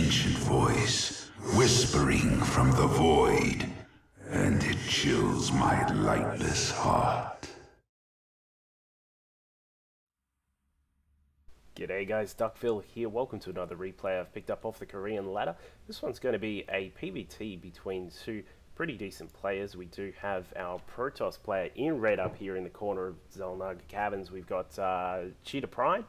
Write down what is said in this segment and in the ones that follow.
ancient voice, whispering from the void, and it chills my lightless heart. G'day guys, Duckville here. Welcome to another replay I've picked up off the Korean ladder. This one's going to be a PvT between two pretty decent players. We do have our Protoss player in red up here in the corner of Xel'Naga Caverns. We've got ChiTaPrime.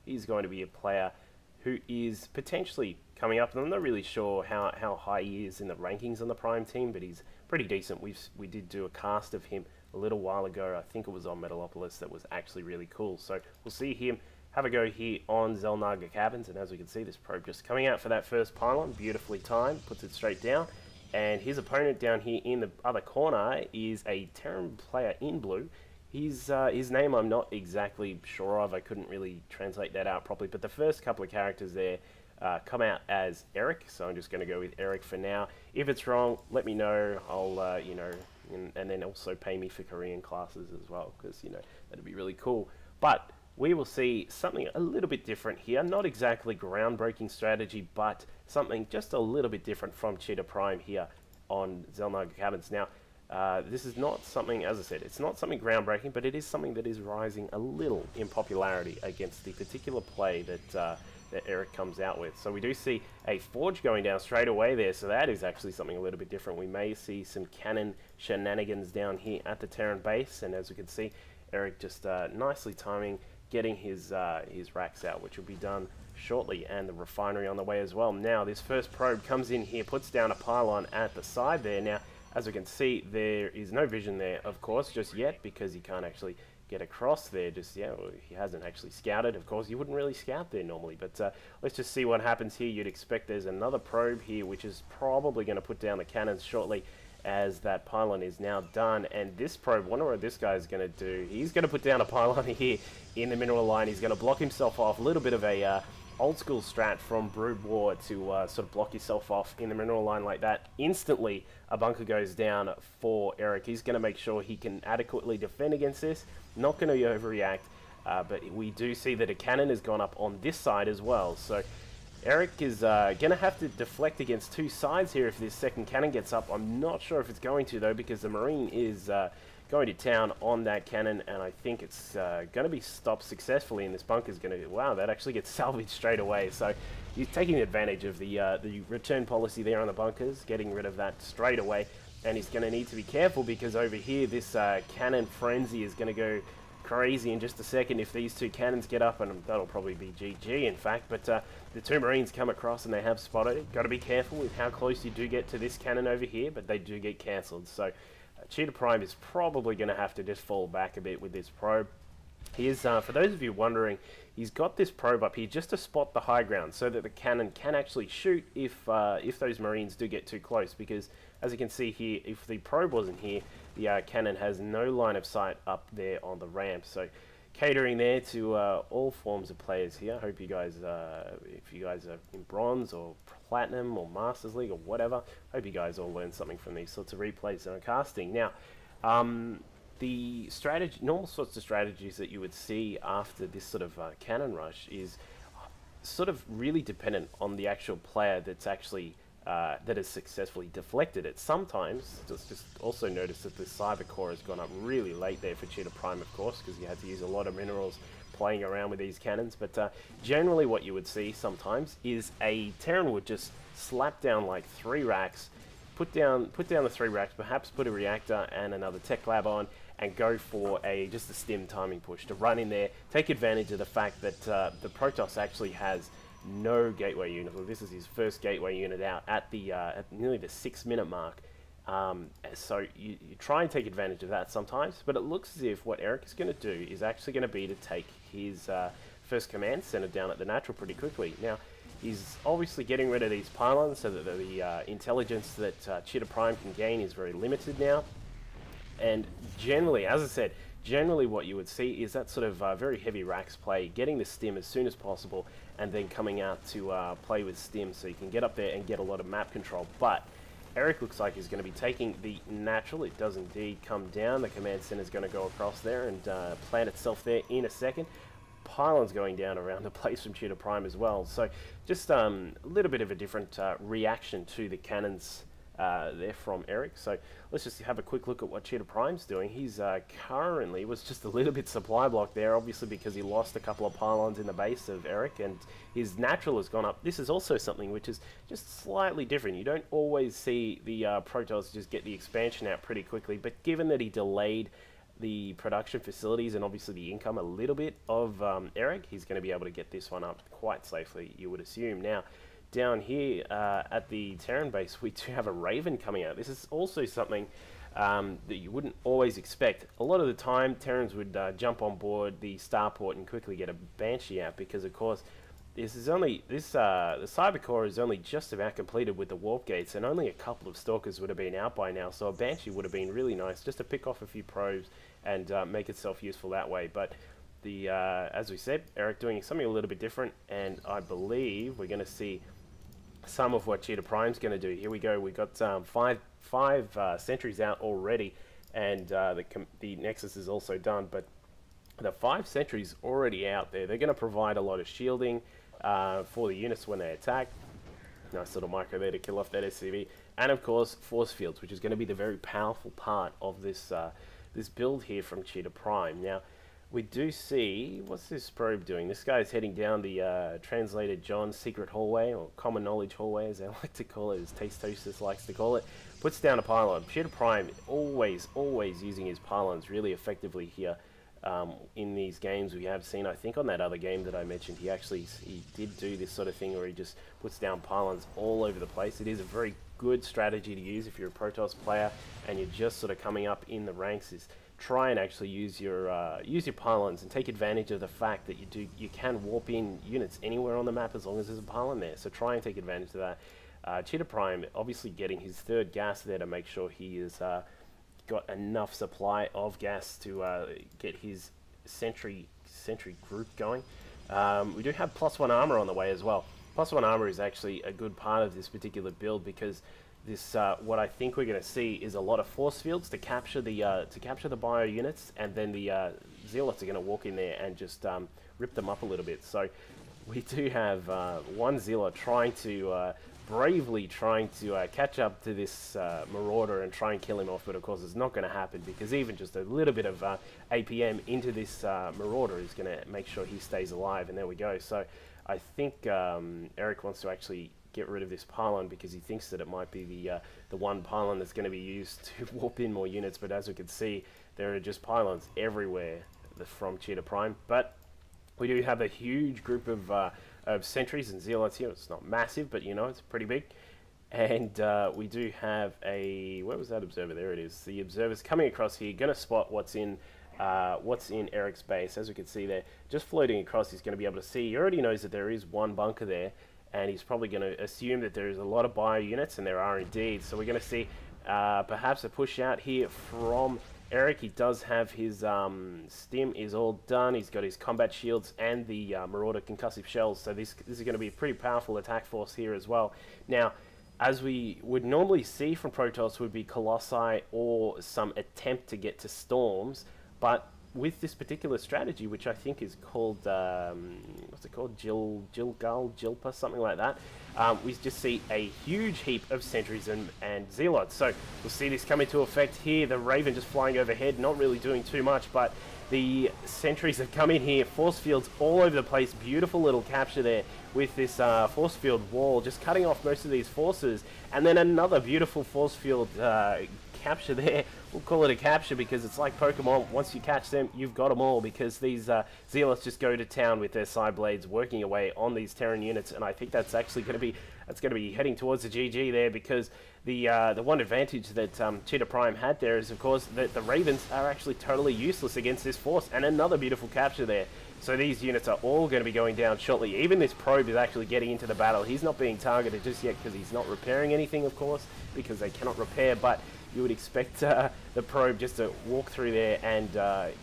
He's going to be a player who is potentially coming up, and I'm not really sure how high he is in the rankings on the Prime team, but he's pretty decent. We did do a cast of him a little while ago. I think it was on Metalopolis. That was actually really cool. So we'll see him have a go here on Xel'Naga Caverns, and as we can see, this probe just coming out for that first pylon, beautifully timed, puts it straight down, and his opponent down here in the other corner is a Terran player in blue. His name I'm not exactly sure of. I couldn't really translate that out properly, but the first couple of characters there come out as Eric, so I'm just going to go with Eric for now. If it's wrong, let me know. I'll, you know, and then also pay me for Korean classes as well, because, you know, that'd be really cool. But we will see something a little bit different here. Not exactly groundbreaking strategy, but something just a little bit different from ChiTaPrime here on Xel'Naga Caverns. Now, this is not something, as I said, it's not something groundbreaking, but it is something that is rising a little in popularity against the particular play that Eric comes out with. So we do see a forge going down straight away there, so that is actually something a little bit different. We may see some cannon shenanigans down here at the Terran base, and as we can see, Eric just nicely timing, getting his racks out, which will be done shortly, and the refinery on the way as well. Now, this first probe comes in here, puts down a pylon at the side there. Now, as we can see, there is no vision there, of course, just yet, because he can't actually get across there just yet. Well, he hasn't actually scouted. Of course, you wouldn't really scout there normally, but let's just see what happens here. You'd expect there's another probe here, which is probably going to put down the cannons shortly, as that pylon is now done. And this probe, wonder what this guy is going to do. He's going to put down a pylon here in the mineral line. He's going to block himself off. A little bit of a old school strat from Brood War to sort of block yourself off in the mineral line like that. Instantly, a bunker goes down for Eric. He's going to make sure he can adequately defend against this. Not going to overreact, but we do see that a cannon has gone up on this side as well. So Eric is going to have to deflect against two sides here if this second cannon gets up. I'm not sure if it's going to, though, because the Marine is going to town on that cannon, and I think it's going to be stopped successfully, and this bunker's going to... Wow, that actually gets salvaged straight away. So he's taking advantage of the return policy there on the bunkers, getting rid of that straight away, and he's going to need to be careful, because over here, this cannon frenzy is going to go crazy in just a second if these two cannons get up, and that'll probably be GG in fact. But the two Marines come across and they have spotted it. Got to be careful with how close you do get to this cannon over here, but they do get cancelled. So ChiTaPrime is probably going to have to just fall back a bit with this probe. He is, for those of you wondering, he's got this probe up here just to spot the high ground so that the cannon can actually shoot if those Marines do get too close, because as you can see here, if the probe wasn't here, the cannon has no line of sight up there on the ramp. So catering there to all forms of players here. I hope you guys, if you guys are in Bronze or Platinum or Masters League or whatever, I hope you guys all learn something from these sorts of replays and casting. Now, the strategy, normal sorts of strategies that you would see after this sort of cannon rush is sort of really dependent on the actual player that's actually that has successfully deflected it. Sometimes, just also notice that the cyber core has gone up really late there for ChiTaPrime, of course, because you had to use a lot of minerals playing around with these cannons. But generally what you would see sometimes is a Terran would just slap down like 3 racks, put down the 3 racks, perhaps put a reactor and another tech lab on, and go for just a stim timing push to run in there, take advantage of the fact that the Protoss actually has no gateway unit. Well, this is his first gateway unit out at the at nearly the 6-minute mark. So you try and take advantage of that sometimes, but it looks as if what Eric is going to do is actually going to be to take his first command center down at the natural pretty quickly. Now, he's obviously getting rid of these pylons so that the intelligence that ChiTaPrime can gain is very limited now. And generally, as I said, generally what you would see is that sort of very heavy racks play, getting the stim as soon as possible, and then coming out to play with stim so you can get up there and get a lot of map control. But Eric looks like he's going to be taking the natural. It does indeed come down. The command center is going to go across there and plant itself there in a second. pylons going down around the place from ChiTaPrime as well. So just a little bit of a different reaction to the cannons there from Eric. So let's just have a quick look at what ChiTaPrime's doing. He's currently was just a little bit supply block there, obviously because he lost a couple of pylons in the base of Eric, and his natural has gone up. This is also something which is just slightly different. You don't always see the Protoss just get the expansion out pretty quickly, but given that he delayed the production facilities and obviously the income a little bit of Eric, he's going to be able to get this one up quite safely, you would assume. Now, down here at the Terran base, we do have a Raven coming out. This is also something that you wouldn't always expect. A lot of the time, Terrans would jump on board the starport and quickly get a Banshee out because, of course, the Cyber Core is only just about completed with the warp gates, and only a couple of Stalkers would have been out by now. So a Banshee would have been really nice just to pick off a few probes and make itself useful that way. But the as we said, Eric doing something a little bit different, and I believe we're going to see some of what ChiTaPrime's going to do. Here we go. We've got five sentries out already, and the Nexus is also done. But the 5 sentries already out there, they're going to provide a lot of shielding for the units when they attack. Nice little micro there to kill off that SCV, and of course force fields, which is going to be the very powerful part of this this build here from ChiTaPrime. Now, we do see, what's this probe doing? This guy is heading down the Translator John's secret hallway, or common knowledge hallway as they like to call it, as Taste Toasters likes to call it. Puts down a pylon. ChiTaPrime always using his pylons really effectively here in these games. We have seen, I think on that other game that I mentioned, he did do this sort of thing where he just puts down pylons all over the place. It is a very good strategy to use if you're a Protoss player and you're just sort of coming up in the ranks, is try and actually use your pylons and take advantage of the fact that you can warp in units anywhere on the map as long as there's a pylon there. So try and take advantage of that. ChiTaPrime obviously getting his 3rd gas there to make sure he is got enough supply of gas to get his sentry group going. We do have +1 armor on the way as well. +1 armor is actually a good part of this particular build because this what I think we're going to see is a lot of force fields to capture the bio units, and then the Zealots are going to walk in there and just rip them up a little bit. So we do have one Zealot bravely trying to catch up to this Marauder and try and kill him off, but of course it's not going to happen because even just a little bit of APM into this Marauder is going to make sure he stays alive, and there we go. So I think Eric wants to actually get rid of this pylon because he thinks that it might be the one pylon that's going to be used to warp in more units, but as we can see, there are just pylons everywhere from ChiTaPrime. But we do have a huge group of sentries and zealots here. It's not massive, but you know, it's pretty big. And we do have where was that observer? There it is. The observer's coming across here, going to spot what's in Eric's base. As we can see there, just floating across, he's going to be able to see. He already knows that there is one bunker there, and he's probably going to assume that there is a lot of bio units, and there are indeed. So we're going to see perhaps a push out here from Eric. He does have his stim is all done. He's got his combat shields and the Marauder concussive shells. So this is going to be a pretty powerful attack force here as well. Now, as we would normally see from Protoss, would be Colossi or some attempt to get to Storms, but with this particular strategy, which I think is called, what's it called, Jilpa, something like that, we just see a huge heap of sentries and zealots. So we'll see this come into effect here. The Raven just flying overhead, not really doing too much, but the sentries have come in here. Force fields all over the place. Beautiful little capture there with this force field wall, just cutting off most of these forces. And then another beautiful force field capture there. We'll call it a capture because it's like Pokemon. Once you catch them, you've got them all, because these Zealots just go to town with their side blades working away on these Terran units, and I think that's actually going to be heading towards the GG there, because the one advantage that ChiTaPrime had there is, of course, that the Ravens are actually totally useless against this force, and another beautiful capture there. So these units are all going to be going down shortly. Even this probe is actually getting into the battle. He's not being targeted just yet because he's not repairing anything, of course, because they cannot repair, but you would expect the probe just to walk through there and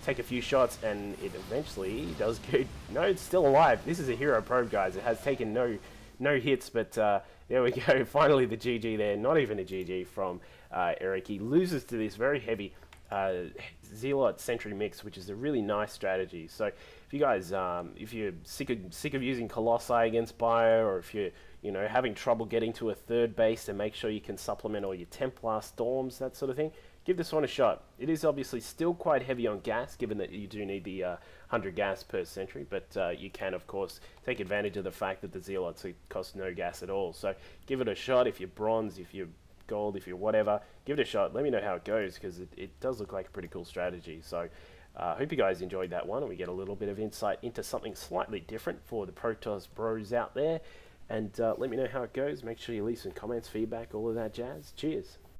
take a few shots, and it eventually does good. No, it's still alive. This is a hero probe, guys. It has taken no hits, but there we go. Finally, the GG there. Not even a GG from Eric. He loses to this very heavy Zealot Sentry mix, which is a really nice strategy. So if you guys, if you're sick of using Colossi against Bio, or if you're having trouble getting to a third base to make sure you can supplement all your Templar Storms, that sort of thing, give this one a shot. It is obviously still quite heavy on gas, given that you do need the 100 gas per century, but you can, of course, take advantage of the fact that the Zealots cost no gas at all. So give it a shot. If you're bronze, if you're gold, if you're whatever, give it a shot. Let me know how it goes, because it does look like a pretty cool strategy. So hope you guys enjoyed that one, and we get a little bit of insight into something slightly different for the Protoss bros out there. And let me know how it goes. Make sure you leave some comments, feedback, all of that jazz. Cheers.